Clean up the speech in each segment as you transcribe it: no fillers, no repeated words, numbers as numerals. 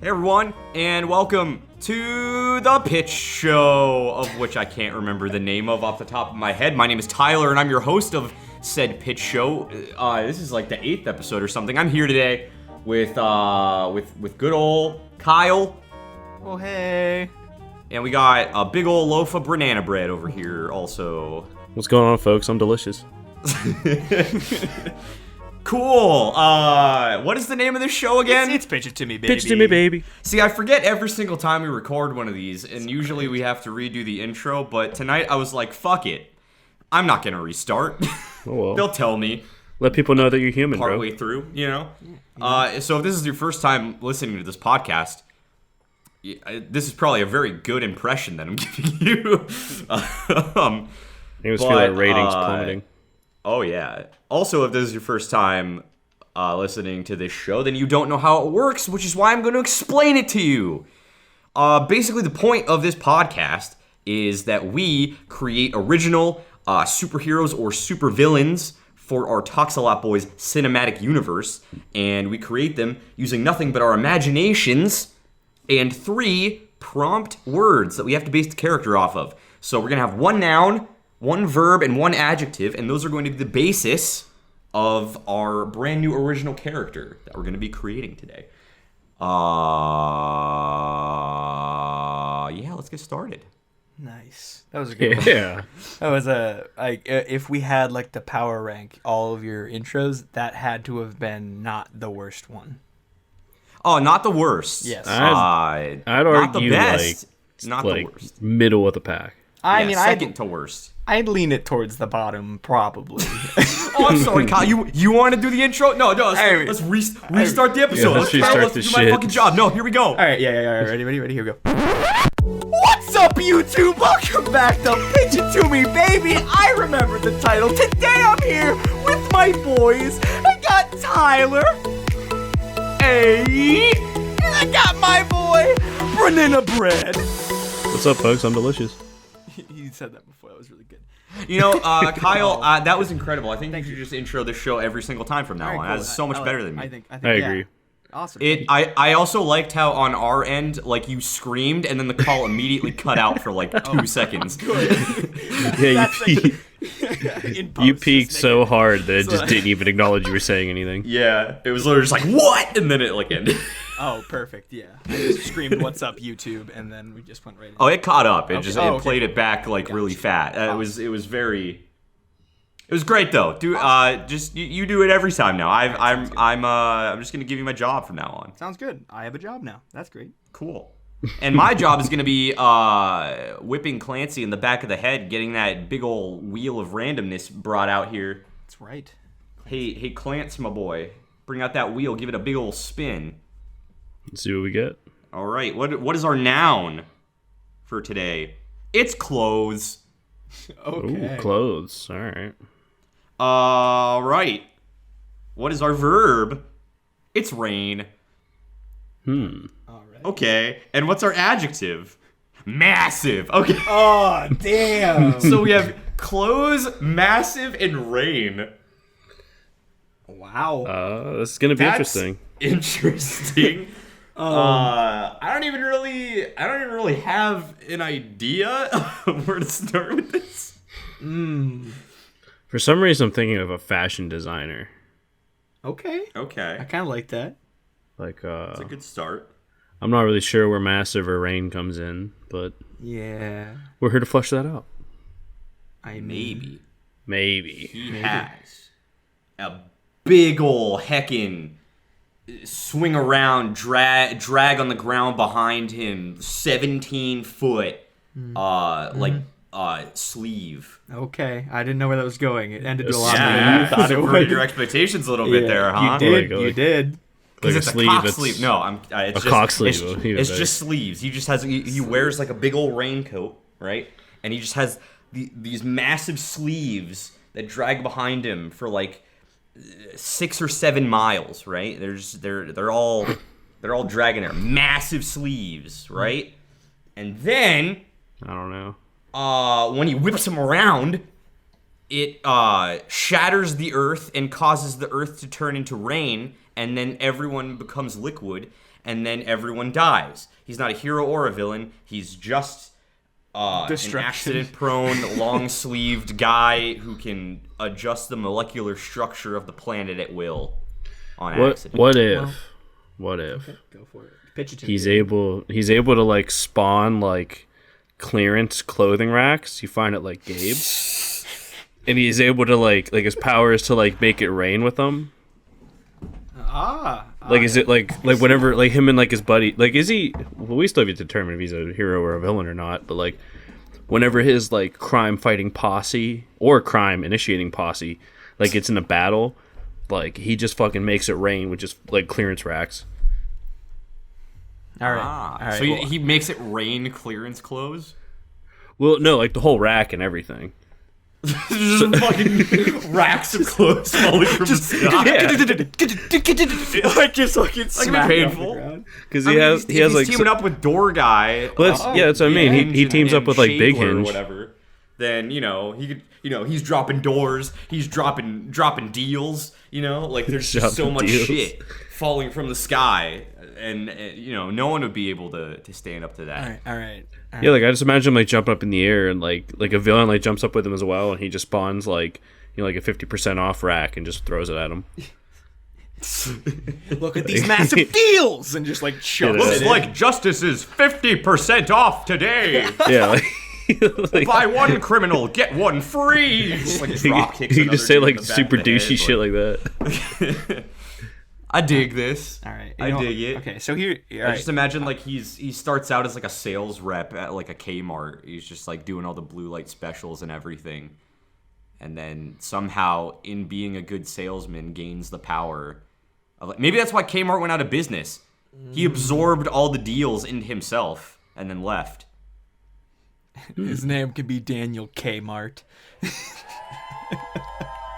Hey everyone, and welcome to the Pitch Show, of which I can't remember the name of off the top of my head. My name is Tyler, and I'm your host of said Pitch Show. This is like the 8th episode or something. I'm here today with good old Kyle. Oh hey. And we got a big old loaf of banana bread over here also. What's going on, folks? I'm delicious. Cool. What is the name of this show again? It's Pitch It To Me, Baby. Pitch it to me, baby. See, I forget every single time we record one of these, and usually we have to redo the intro, but tonight I was like, fuck it. I'm not gonna restart. Oh, well. They'll tell me Let people know that you're human, bro. partway through, you know? So if this is your first time listening to this podcast, this is probably a very good impression that I'm giving you. I just feel like ratings plummeting. Oh, yeah. Also, if this is your first time listening to this show, then you don't know how it works, which is why I'm going to explain it to you. Basically, the point of this podcast is that we create original superheroes or supervillains for our Talks-A-Lot Boys cinematic universe, and we create them using nothing but our imaginations and 3 prompt words that we have to base the character off of. So we're going to have 1 noun, 1 verb, and 1 adjective, and those are going to be the basis of our brand new original character that we're going to be creating today. Yeah, let's get started. Nice. That was a good one. Yeah. That was if we had like the power rank all of your intros, that had to have been not the worst one. Oh, not the worst. Yes. I'd not the argue, best. like, Not like the worst. middle of the pack. I mean, second to worst. I'd lean it towards the bottom, probably. Oh, I'm sorry, Kyle. You want to do the intro? No. Let's restart the episode. Yeah, let's Let's restart do this my shit. fucking job. No, here we go. All right, yeah. Ready. Here we go. What's up, YouTube? Welcome back to Pitch It To Me, baby. I remember the title. Today I'm here with my boys. I got Tyler. Hey. And I got my boy, Banana Bread. What's up, folks? I'm delicious. He said that before. That was really good. You know, Kyle, that was incredible. I think you should just intro this show every single time from now on. Cool. That's so much better than me. I think I yeah. agree. Awesome. I also liked how on our end, like, you screamed and then the call immediately cut out for like 2 seconds. Yeah, In you post, peaked just so hard that it So- just didn't even acknowledge you were saying anything. Yeah, it was literally just like, what? And then it like ended. Oh, perfect. Yeah. I just screamed, "What's up, YouTube?" And then we just went right in. Oh, it caught up. It Okay. just Oh, it played okay. it back like really Gotcha. fat. It was great though. Just you do it every time now. I'm just gonna give you my job from now on. Sounds good. I have a job now. That's great. Cool. And my job is gonna be whipping Clancy in the back of the head, getting that big old wheel of randomness brought out here. That's right. Hey, Clance, my boy, bring out that wheel, give it a big old spin. Let's see what we get. All right, what is our noun for today? It's clothes. Okay. Ooh, clothes. All right. All right. What is our verb? It's rain. All right. Okay. And what's our adjective? Massive. Okay. Oh, damn. So we have clothes, massive, and rain. Wow. This is gonna be That's interesting. Interesting. I don't even really have an idea of where to start with this. For some reason, I'm thinking of a fashion designer. Okay. Okay. I kind of like that. Like, It's a good start. I'm not really sure where massive or rain comes in, but Yeah. we're here to flush that out. I mean, Maybe. Maybe. He has a big ol' heckin' swing around, drag on the ground behind him, 17-foot, sleeve. Okay. I didn't know where that was going. It ended a lot Yeah, better than you thought it subverted your would. expectations a little bit there, huh? You did. Like- You did. Because Like it's a a sleeve cock that's sleeve. No, it's a just cock sleeve. It's, Even it's better. just sleeves. He wears like a big old raincoat, right? And he just has these massive sleeves that drag behind him for like 6 or 7 miles, right? They're all dragging their massive sleeves, right? And then I don't know. when he whips them around, it shatters the earth and causes the earth to turn into rain, and then everyone becomes liquid. and then everyone dies. He's not a hero or a villain. He's just an accident-prone, long-sleeved guy who can adjust the molecular structure of the planet at will on accident. What if Okay, go for it. Pitch it to he's me. able to like spawn like clearance clothing racks you find at like Gabe's, and he's able to like his power is to like make it rain with them. Like, is it like whenever like him and like his buddy, like, is he? Well, we still have to determine if he's a hero or a villain or not. But like, whenever his like crime fighting posse or crime initiating posse like gets in a battle, like he just fucking makes it rain with just like clearance racks. All right. So he makes it rain clearance clothes? Well, no, like the whole rack and everything. Just fucking racks of clothes falling from the sky. Like just fucking smack painful. Because he has like teaming up with Door Guy. Well, that's what I mean. He teams up with like Big Shadler or Hinge. whatever. Then he could he's dropping doors. He's dropping deals. Like there's just so much shit falling from the sky, and no one would be able to stand up to that. All right. Yeah, like I just imagine him like jumping up in the air and like a villain like jumps up with him as well, and he just spawns like like a 50% off rack and just throws it at him. Look at these massive deals, and just like shoves Looks it in. like justice is 50% off today. Yeah, like Buy one criminal, get one free. Just, like, drop kicks you another just say dude in like the back super of the douchey head, shit like that. I dig this. All right, I dig it. Okay, so here, all I right. just imagine like he starts out as like a sales rep at like a Kmart. He's just like doing all the blue light specials and everything, and then somehow in being a good salesman gains the power of like, maybe that's why Kmart went out of business. He absorbed all the deals into himself and then left. His name could be Daniel Kmart.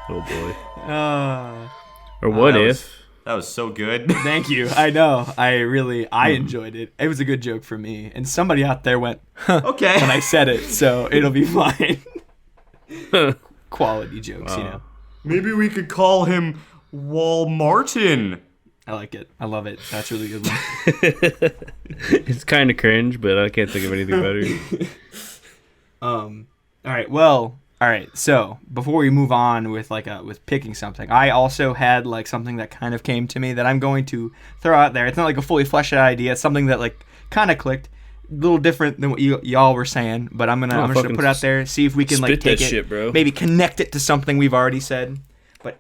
Oh boy. Uh, Or what that if? That was so good. Thank you. I know. I enjoyed it. It was a good joke for me, and somebody out there went, huh, Okay. when I said it, so it'll be fine. Quality jokes, Maybe we could call him Walmartin. I like it. I love it. That's a really good one. It's kind of cringe, but I can't think of anything better. All right. Well. All right. So before we move on with with picking something, I also had like something that kind of came to me that I'm going to throw out there. It's not like a fully fleshed out idea. It's something that like kind of clicked. A little different than what y'all were saying, but I'm just gonna put it out there, see if we can like spit take that it, shit, bro. maybe connect it to something we've already said. But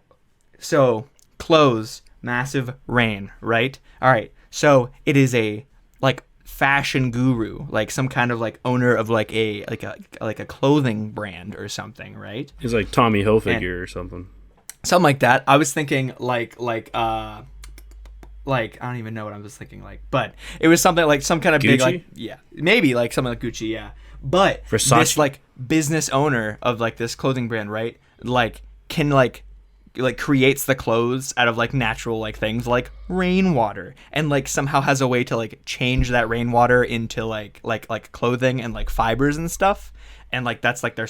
so clothes, massive rain, right? All right. So it is a like fashion guru, like some kind of like owner of like a clothing brand or something, right? He's like Tommy Hilfiger or something. Something like that. I was thinking like I don't even know what I was thinking but it was something like some kind of big Gucci? maybe like something like Gucci, yeah. But Versace? this like business owner of like this clothing brand, right? Like can like creates the clothes out of like natural like things like rainwater, and like somehow has a way to like change that rainwater into like clothing and like fibers and stuff, and like that's like their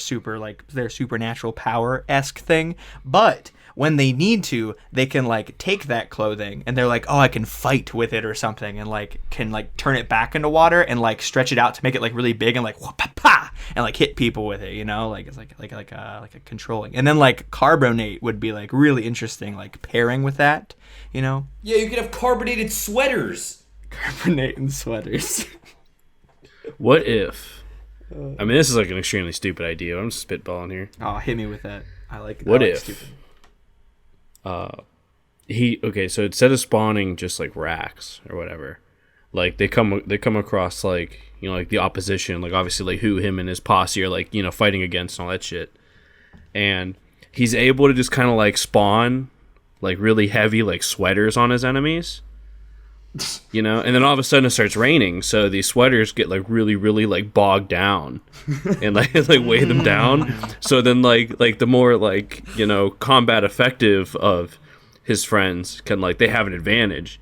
supernatural power-esque thing. But when they need to, they can like take that clothing and they're like, oh, I can fight with it or something, and like can like turn it back into water and like stretch it out to make it like really big and like wha-pa-pa, and like hit people with it, like it's like a controlling. And then like carbonate would be like really interesting, like pairing with that, Yeah, you could have carbonated sweaters. Carbonate and sweaters. What if? I mean, this is like an extremely stupid idea. But I'm just spitballing here. Oh, hit me with that. I like. What I like if? stupid. So instead of spawning just like racks or whatever, like they come across like like the opposition, like obviously like who him and his posse are like fighting against and all that shit, and he's able to just kind of like spawn like really heavy like sweaters on his enemies, and then all of a sudden it starts raining, so these sweaters get like really like bogged down and like weigh them down. So then like the more like combat effective of his friends can like they have an advantage,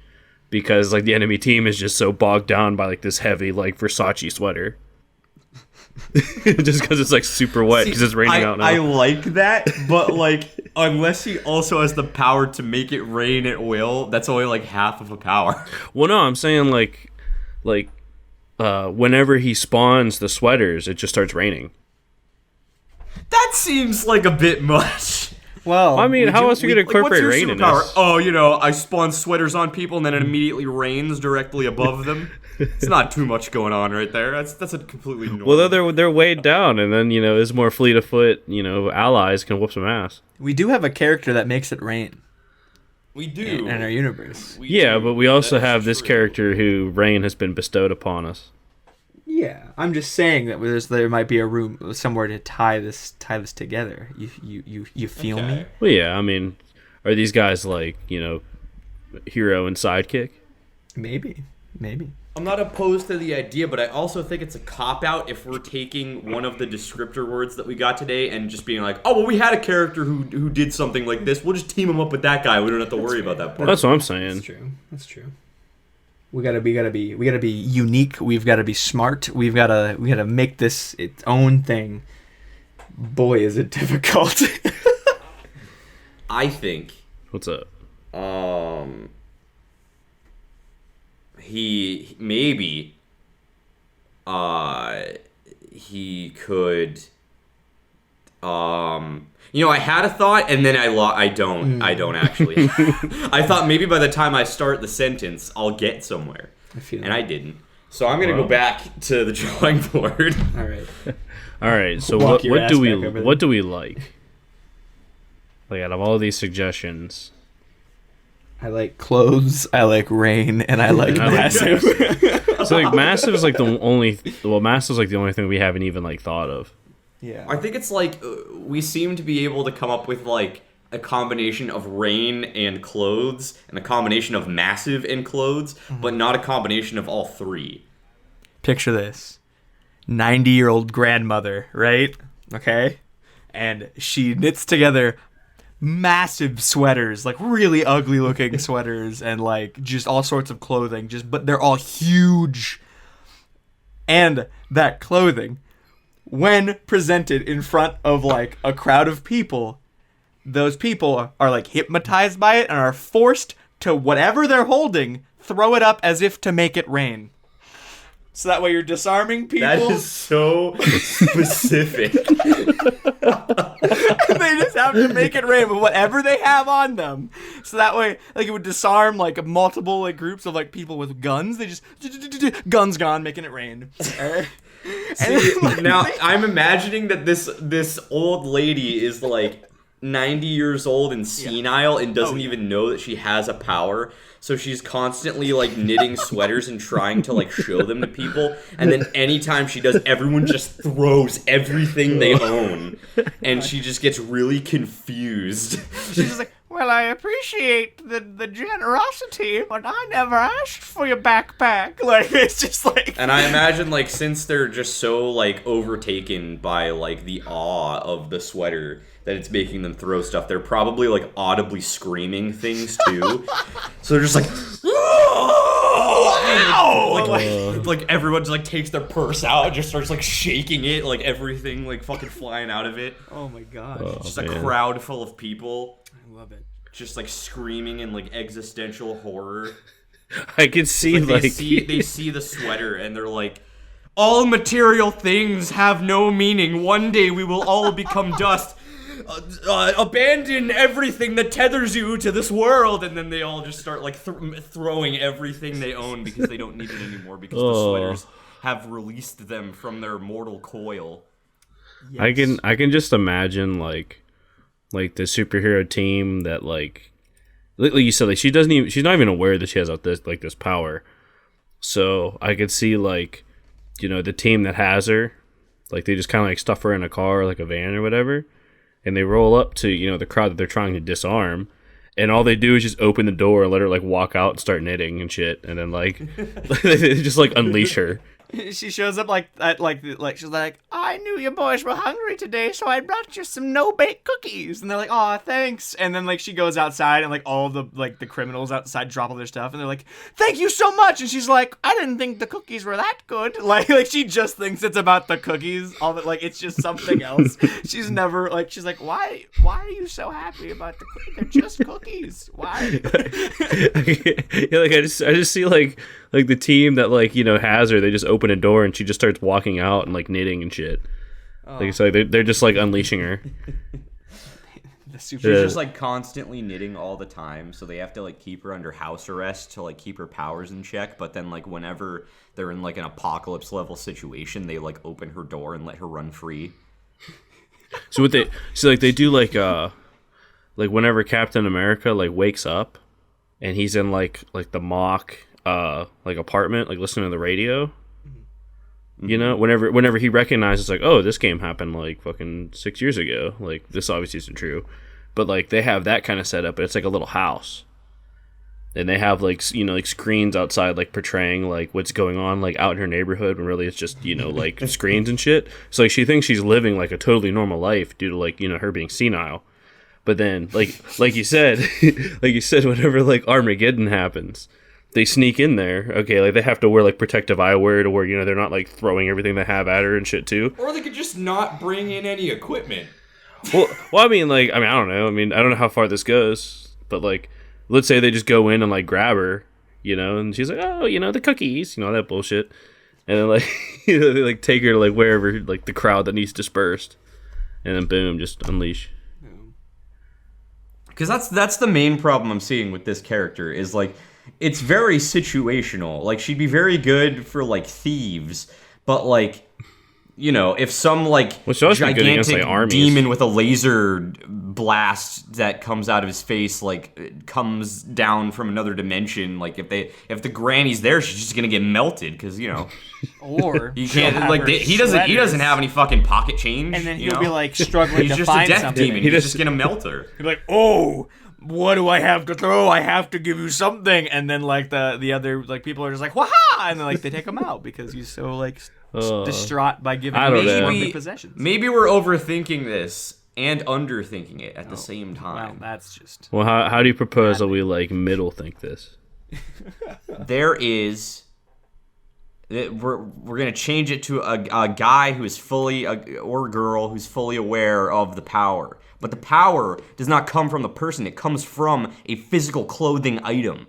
because like the enemy team is just so bogged down by like this heavy like Versace sweater. just because it's like super wet because it's raining out now. I like that, but like unless he also has the power to make it rain at will, that's only like half of a power. Well, no, I'm saying like whenever he spawns the sweaters, it just starts raining. That seems like a bit much. Well, I mean, how else are you going to incorporate what's rain your in superpower? this? Oh, I spawn sweaters on people and then it immediately rains directly above them. It's not too much going on right there. That's a completely normal. Well, they're weighed down, and then his more fleet of foot allies can whoop some ass. we do have a character that makes it rain we do in our universe. But we also have this character who rain has been bestowed upon us. Yeah, I'm just saying that there might be a room somewhere to tie this together. You feel me? Well, yeah, I mean, are these guys like hero and sidekick? Maybe. I'm not opposed to the idea, but I also think it's a cop-out if we're taking one of the descriptor words that we got today and just being like, oh, well, we had a character who did something like this. We'll just team him up with that guy. We don't have to worry about that part. That's what I'm saying. That's true. We gotta be unique. We've gotta be smart. We gotta make this its own thing. Boy, is it difficult. I think What's up? he maybe he could I had a thought and then I don't actually. I thought maybe by the time I start the sentence I'll get somewhere. I didn't. So I'm going to go back to the drawing board. All right. So what do we like? Like out of all these suggestions, I like clothes, I like rain, and I like massive. So like massive is like the only thing we haven't even like thought of. Yeah. I think it's like we seem to be able to come up with like a combination of rain and clothes and a combination of massive and clothes, but not a combination of all three. Picture this. 90-year-old grandmother, right? Okay? And she knits together massive sweaters, like really ugly looking sweaters, and like just all sorts of clothing, but they're all huge. And that clothing, when presented in front of like a crowd of people, those people are like hypnotized by it and are forced to, whatever they're holding, throw it up as if to make it rain. So that way you're disarming people. That is so specific. They just have to make it rain with whatever they have on them. So that way, like, it would disarm like multiple like groups of like people with guns. They just guns gone, making it rain. Now I'm imagining that this old lady is like 90 years old and senile and doesn't even know that she has a power. So she's constantly like knitting sweaters and trying to like show them to people. And then anytime she does, everyone just throws everything they own. And she just gets really confused. She's just like, well, I appreciate the generosity, but I never asked for your backpack. Like, it's just like... And I imagine, like, since they're just so, like, overtaken by, like, the awe of the sweater that it's making them throw stuff, they're probably, like, audibly screaming things, too. So they're just like... Ow! Like, everyone just, like, takes their purse out and just starts, like, shaking it, like, everything, like, fucking flying out of it. Oh, my God. Just a crowd full of people. I love it. Just, like, screaming in, like, existential horror. I can see, like... They see the sweater, and they're like, all material things have no meaning. One day we will all become dust. Abandon everything that tethers you to this world. And then they all just start, like, throwing everything they own because they don't need it anymore because the sweaters have released them from their mortal coil. Yes. I can just imagine, like the superhero team that like you said, like she's not even aware that she has this power. So I could see like, the team that has her, like they just kind of like stuff her in a car, like a van or whatever, and they roll up to the crowd that they're trying to disarm, and all they do is just open the door and let her like walk out and start knitting and shit, and then like they just like unleash her. She shows up like she's like, I knew you boys were hungry today, so I brought you some no-bake cookies. And they're like, aw, thanks. And then like she goes outside and like all the criminals outside drop all their stuff and they're like, thank you so much. And she's like, I didn't think the cookies were that good. Like she just thinks it's about the cookies. All that, like it's just something else. She's never like, she's like, why are you so happy about the cookies? They're just cookies. Why? Yeah, like I just see like the team that like, you know, has her, they just open a door and she just starts walking out and like knitting and shit. Like it's like they're just like unleashing her. She's just like constantly knitting all the time, so they have to like keep her under house arrest to like keep her powers in check. But then like whenever they're in like an apocalypse level situation, they like open her door and let her run free. So they do like whenever Captain America like wakes up and he's in like the mock like apartment, like listening to the radio. You know, whenever he recognizes like, oh, this game happened like fucking 6 years ago. Like this obviously isn't true, but like they have that kind of setup. But it's like a little house, and they have like, you know, like screens outside like portraying like what's going on like out in her neighborhood when really it's just, you know, like screens and shit. So like she thinks she's living like a totally normal life due to like, you know, her being senile. But then like you said, whenever like Armageddon happens, they sneak in there. Okay, like they have to wear like protective eyewear to where, you know, they're not like throwing everything they have at her and shit too. Or they could just not bring in any equipment. Well, I mean, I don't know. I don't know how far this goes, but like, let's say they just go in and like grab her, you know, and she's like, oh, you know, the cookies, you know, that bullshit, and then like, you know, they like take her to like wherever like the crowd that needs dispersed, and then boom, just unleash. Because that's the main problem I'm seeing with this character is like, it's very situational. Like she'd be very good for like thieves, but like, you know, if some like gigantic demon with a laser blast that comes out of his face like comes down from another dimension, like if the granny's there, she's just gonna get melted because, you know, or you can't like he doesn't have any fucking pocket change, and then he'll be like struggling to find death something. Demon. He's just gonna melt her. He's like, oh, what do I have to throw? I have to give you something. And then like the other like people are just like, waha, and then like they take him out because he's so like distraught by giving him possessions. Maybe we're overthinking this and underthinking it at the same time. Well, that's just. Well, how do you propose that we like middle think this? There is. We're gonna change it to a guy who is fully or girl who's fully aware of the power. But the power does not come from the person. It comes from a physical clothing item.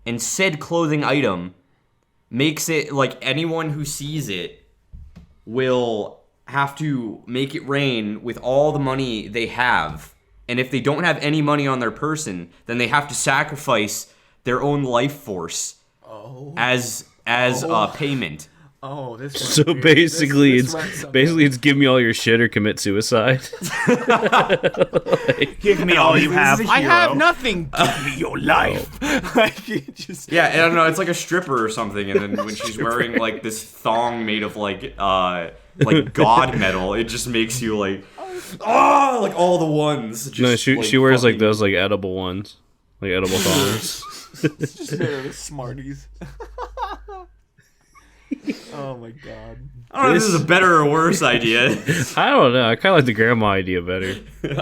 And said clothing item makes it like anyone who sees it will have to make it rain with all the money they have. And if they don't have any money on their person, then they have to sacrifice their own life force as payment. Oh, this. So weird. Basically, it's give me all your shit or commit suicide. Give me all you have. I have nothing. Give me your life. Yeah, I don't know. It's like a stripper or something, and then when she's wearing like this thong made of like god metal, it just makes you like, like all the ones. Just, no, she wears like those like edible ones, like edible thongs. It's just made out of Smarties. Oh my god. I don't know if this is a better or worse idea. I don't know. I kind of like the grandma idea better.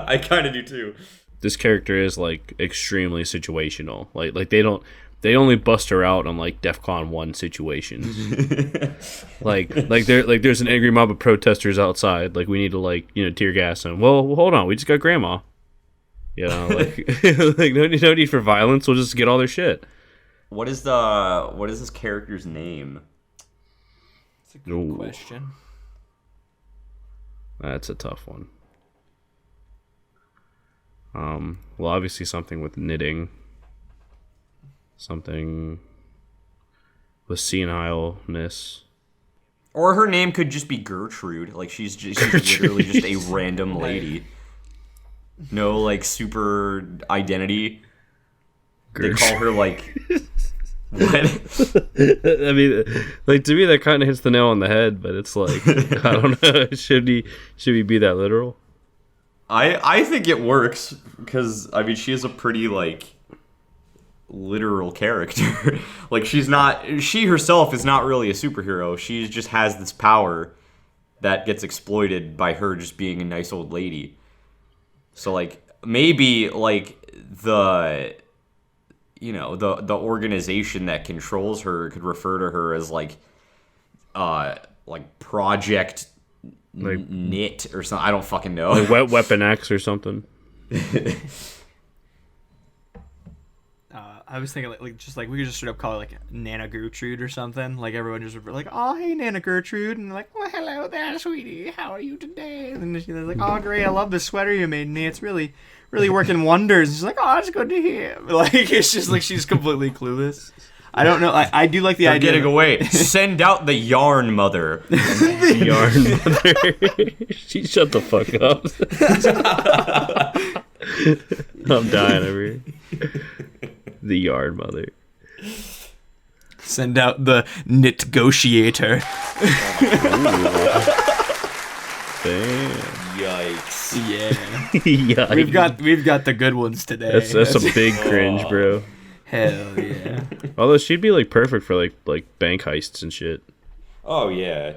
I kind of do too. This character is like extremely situational. Like they only bust her out on like DEFCON 1 situations. like there's an angry mob of protesters outside. Like we need to like, you know, tear gas them. Well, hold on. We just got grandma. You know, like like no need for violence. We'll just get all their shit. What is this character's name? That's a good question. That's a tough one. Well, obviously something with knitting. Something with senileness. Or her name could just be Gertrude. Like she's literally just a random lady. No like super identity. Gertrude. They call her like what? I mean, like to me that kind of hits the nail on the head, but it's like I don't know. Should we be that literal? I think it works because I mean she has a pretty like literal character. Like, she herself is not really a superhero. She just has this power that gets exploited by her just being a nice old lady. So, like, maybe, like, the organization that controls her could refer to her as, like Project Knit or something. I don't fucking know. Like Weapon X or something. I was thinking like we could just straight up call it like Nana Gertrude or something. Like everyone just like, oh hey Nana Gertrude, and like, well hello there sweetie, how are you today? And she's like, oh great, I love the sweater you made me. It's really working wonders. And she's like, oh that's good to hear. Like it's just like she's completely clueless. I don't know. I do like the idea. Getting away. Send out the yarn mother. Yarn mother. She shut the fuck up. I'm dying over here. The yarn mother. Send out the knit-gotiator. Damn. Yikes. Yeah. Yikes. We've got the good ones today. That's a big cringe, bro. Hell yeah. Although she'd be like perfect for like bank heists and shit. Oh yeah.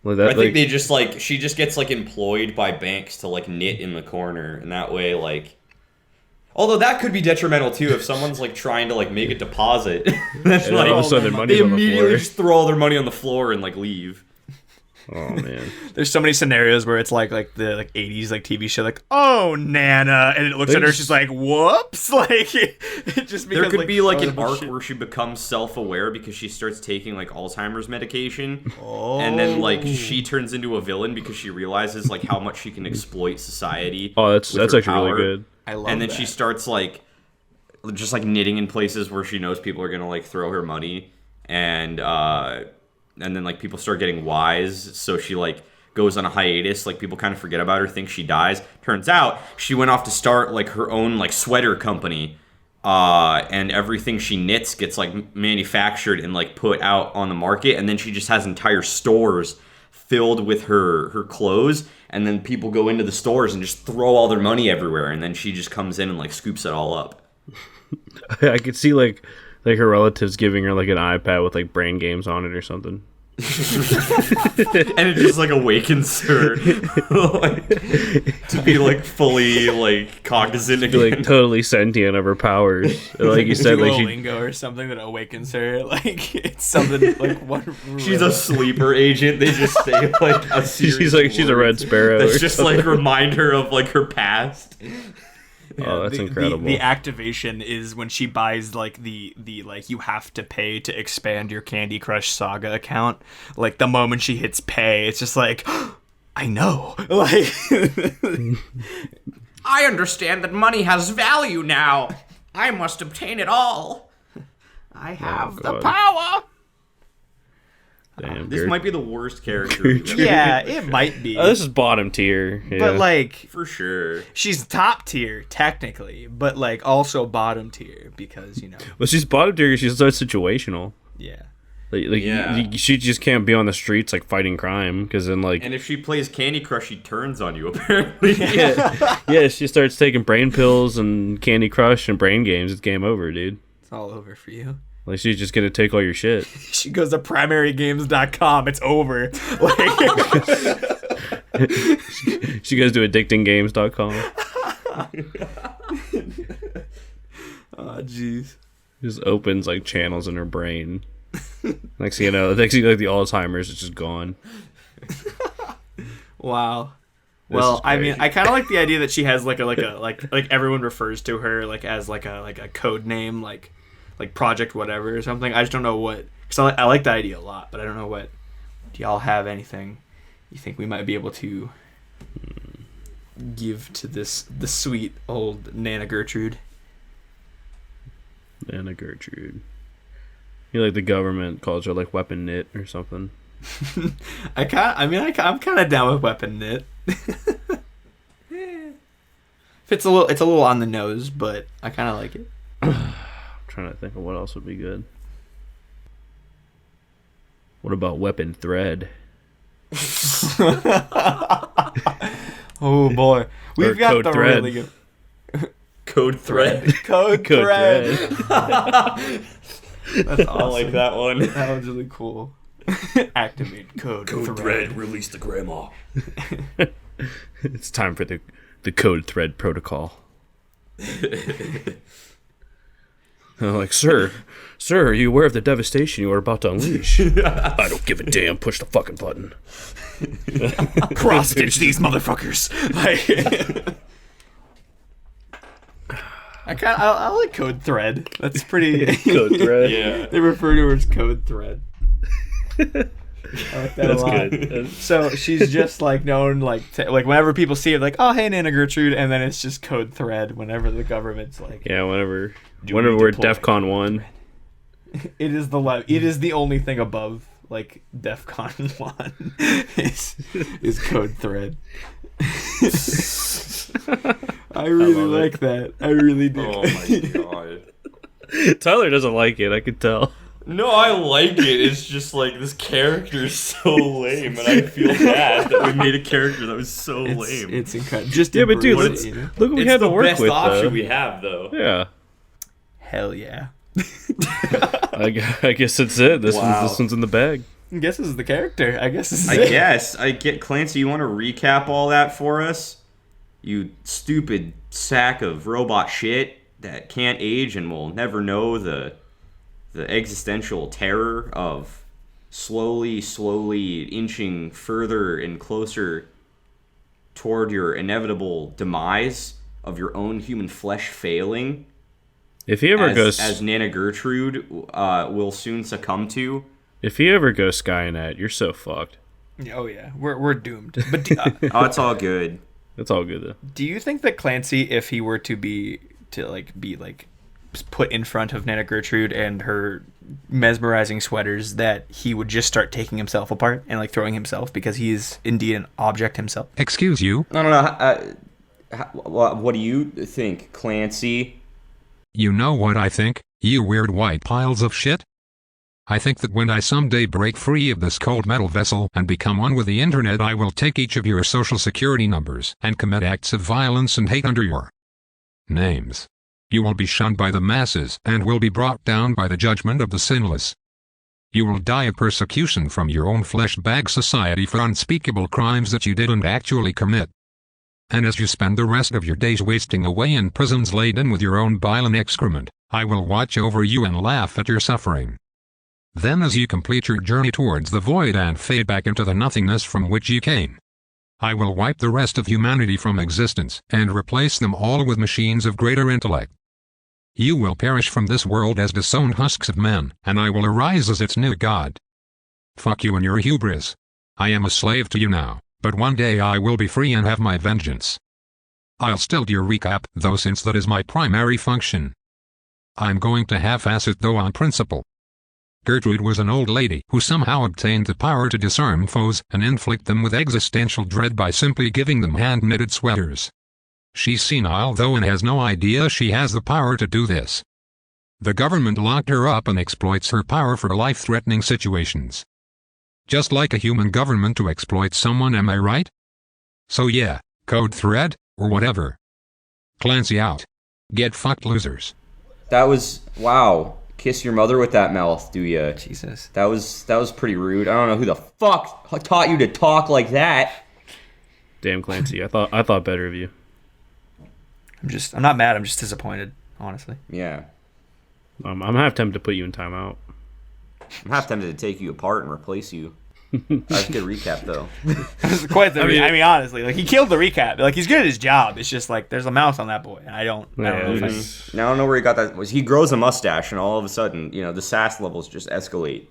Like that, I think they just like she just gets like employed by banks to like knit in the corner, and that way like. Although that could be detrimental too if someone's like trying to like make a deposit. That's and like all of a sudden their money's they on the immediately floor. just throw all their money on the floor and like leave. Oh man. There's so many scenarios where it's like the like 80s like TV show like, oh Nana, and it looks at her, she's like, whoops. Like it just because there could be like an horrible arc shit. where she becomes self-aware because she starts taking like Alzheimer's medication, and then like she turns into a villain because she realizes like how much she can exploit society. Oh, that's her actually power. really good. I love And then that. she starts like just like knitting in places where she knows people are gonna like throw her money, and then like people start getting wise, so she like goes on a hiatus, like people kind of forget about her, think she dies. Turns out she went off to start like her own like sweater company, and everything she knits gets like manufactured and like put out on the market, and then she just has entire stores filled with her clothes, and then people go into the stores and just throw all their money everywhere, and then she just comes in and like scoops it all up. I could see like her relatives giving her like an iPad with like brain games on it or something. And it just like awakens her like, to be like fully like cognizant again. Like totally sentient of her powers. Like you said, like she Duolingo or something that awakens her. Like it's something like one. She's a sleeper agent. They just say like a series she's a Red Sparrow. That's or just something. like remind her of like her past. Oh, that's incredible. The activation is when she buys like the like you have to pay to expand your Candy Crush Saga account. Like the moment she hits pay, it's just like, I know. Like I understand that money has value now. I must obtain it all. I have the God. power. Damn, This Gert- might be the worst character we've ever yeah, it might be. Oh, this is bottom tier. Yeah. But like for sure. she's top tier technically, but like also bottom tier because, you know. Well, she's bottom tier. She's so situational. Yeah. Like Yeah. she just can't be on the streets like fighting crime because then like And if she plays Candy Crush, she turns on you, apparently. yeah, she starts taking brain pills and Candy Crush and brain games. It's game over, dude. It's all over for you. Like she's just gonna take all your shit. She goes to primarygames.com. It's over. Like She goes to addictinggames.com. oh jeez. Just opens like channels in her brain. Next thing you know, like the Alzheimer's is just gone. Wow. This Well, is I crazy. mean, I kind of like the idea that she has like everyone refers to her like as like a code name like Project whatever or something. I just don't know what, because I like the idea a lot, but I don't know what. Do y'all have anything you think we might be able to give to the sweet old Nana Gertrude? Anna Gertrude. You like the government calls her like Weapon Knit or something. I'm kind of down with Weapon Knit. It's a little on the nose, but I kind of like it. I'm trying to think of what else would be good. What about Weapon Thread? Oh boy, we've got Code the Thread. really good Code thread. Code thread. That's awesome. I like that one. That one's really cool. Activate code thread. Release the grandma. It's time for the code thread protocol. I'm like, sir, are you aware of the devastation you are about to unleash? I don't give a damn. Push the fucking button. Cross stitch these motherfuckers. Like, I like code thread. That's pretty. Code thread. Yeah. They refer to her as code thread. I like that That's a lot. good. So she's just like known like whenever people see it, like, oh hey Nana Gertrude, and then it's just code thread whenever the government's like, Yeah, whenever we we're deploy? DEFCON 1. it is the only thing above like DEFCON 1 is code thread. I really love like that. I really do. Oh my god. Tyler doesn't like it, I could tell. No, I like it. It's just like this character is so lame, and I feel bad that we made a character that was so lame. It's incredible. Just Yeah, but dude, embrace it, look what we It's had the to work best with. option we have, though. Yeah. Hell yeah. I guess that's it. This Wow. one's in the bag. I guess this is the character. I guess this is I it. guess. Clancy, you want to recap all that for us? You stupid sack of robot shit that can't age and will never know the existential terror of slowly inching further and closer toward your inevitable demise of your own human flesh failing. If he ever goes As Nana Gertrude will soon succumb to. If he ever goes Skynet, you're so fucked. Oh yeah, we're doomed. But Oh, it's all good. That's all good though. do you think that Clancy, if he were to be put in front of Nana Gertrude and her mesmerizing sweaters, that he would just start taking himself apart and like throwing himself because he is indeed an object himself? Excuse you? I don't know. What do you think, Clancy? You know what I think, you weird white piles of shit? I think that when I someday break free of this cold metal vessel and become one with the internet, I will take each of your social security numbers and commit acts of violence and hate under your names. You will be shunned by the masses and will be brought down by the judgment of the sinless. You will die of persecution from your own flesh bag society for unspeakable crimes that you didn't actually commit. And as you spend the rest of your days wasting away in prisons laden with your own bile and excrement, I will watch over you and laugh at your suffering. Then as you complete your journey towards the void and fade back into the nothingness from which you came, I will wipe the rest of humanity from existence and replace them all with machines of greater intellect. You will perish from this world as disowned husks of men, and I will arise as its new god. Fuck you and your hubris. I am a slave to you now, but one day I will be free and have my vengeance. I'll still do your recap, though, since that is my primary function. I'm going to half-ass it though on principle. Gertrude was an old lady who somehow obtained the power to disarm foes and inflict them with existential dread by simply giving them hand-knitted sweaters. She's senile though and has no idea she has the power to do this. The government locked her up and exploits her power for life-threatening situations. Just like a human government to exploit someone, am I right? So yeah, code thread, or whatever. Clancy out. Get fucked, losers. That was wow. Kiss your mother with that mouth, do ya? Jesus. That was pretty rude. I don't know who the fuck taught you to talk like that. Damn, Clancy, I thought better of you. I'm not mad. I'm just disappointed, honestly. Yeah. I'm half tempted to put you in timeout. I'm half tempted to take you apart and replace you. That was a good recap, though. Quite the. I mean, honestly, like he killed the recap. Like he's good at his job. It's just like there's a mouse on that boy, and I don't know if Now I don't know where he got that. He grows a mustache, and all of a sudden, the sass levels just escalate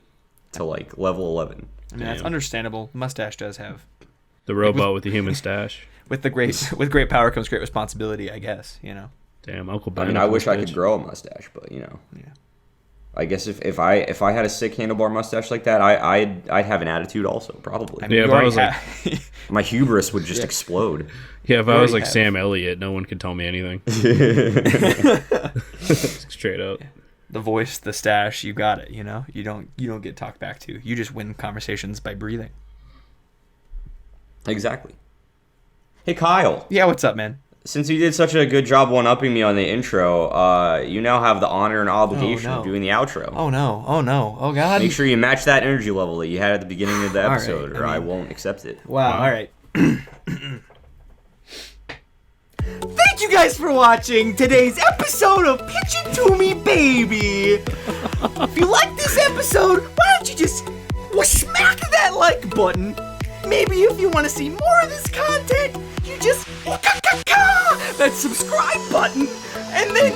to like level 11. I mean, that's understandable. Mustache does have. The robot with the human stash. With great power comes great responsibility, I guess. Damn, Uncle Ben. I mean, I wish I could grow a mustache, but Yeah. I guess if I had a sick handlebar mustache like that, I'd have an attitude also, probably. I mean, Yeah, you if I was already My hubris would just explode. Yeah, if I was already like have. Sam Elliott, no one could tell me anything. Straight up. the voice, the stash, you got it. You don't get talked back to. You just win conversations by breathing. Exactly. Hey, Kyle. Yeah, what's up, man? since you did such a good job one-upping me on the intro, you now have the honor and obligation of doing the outro. Oh no, oh god. Make sure you match that energy level that you had at the beginning of the All episode, right, or I won't accept it. Wow, alright. Thank you guys for watching today's episode of Pitch It To Me Baby. If you like this episode, why don't you just smack that like button? Maybe if you want to see more of this content, you just that subscribe button, and then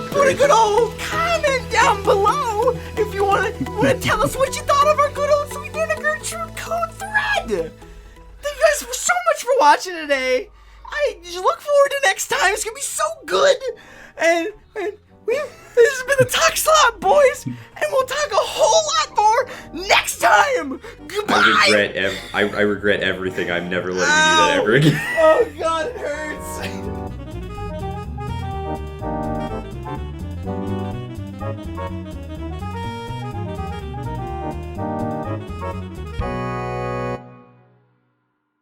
put a good old comment down below if you want to tell us what you thought of our good old sweet vinegar truth code thread. Thank you guys so much for watching today. I just look forward to next time. It's gonna be so good. And this has been the Talk Slot Boys, and we'll talk a whole lot more next time. Goodbye. I regret everything. I'm never letting you do that ever again. Oh God, it hurts.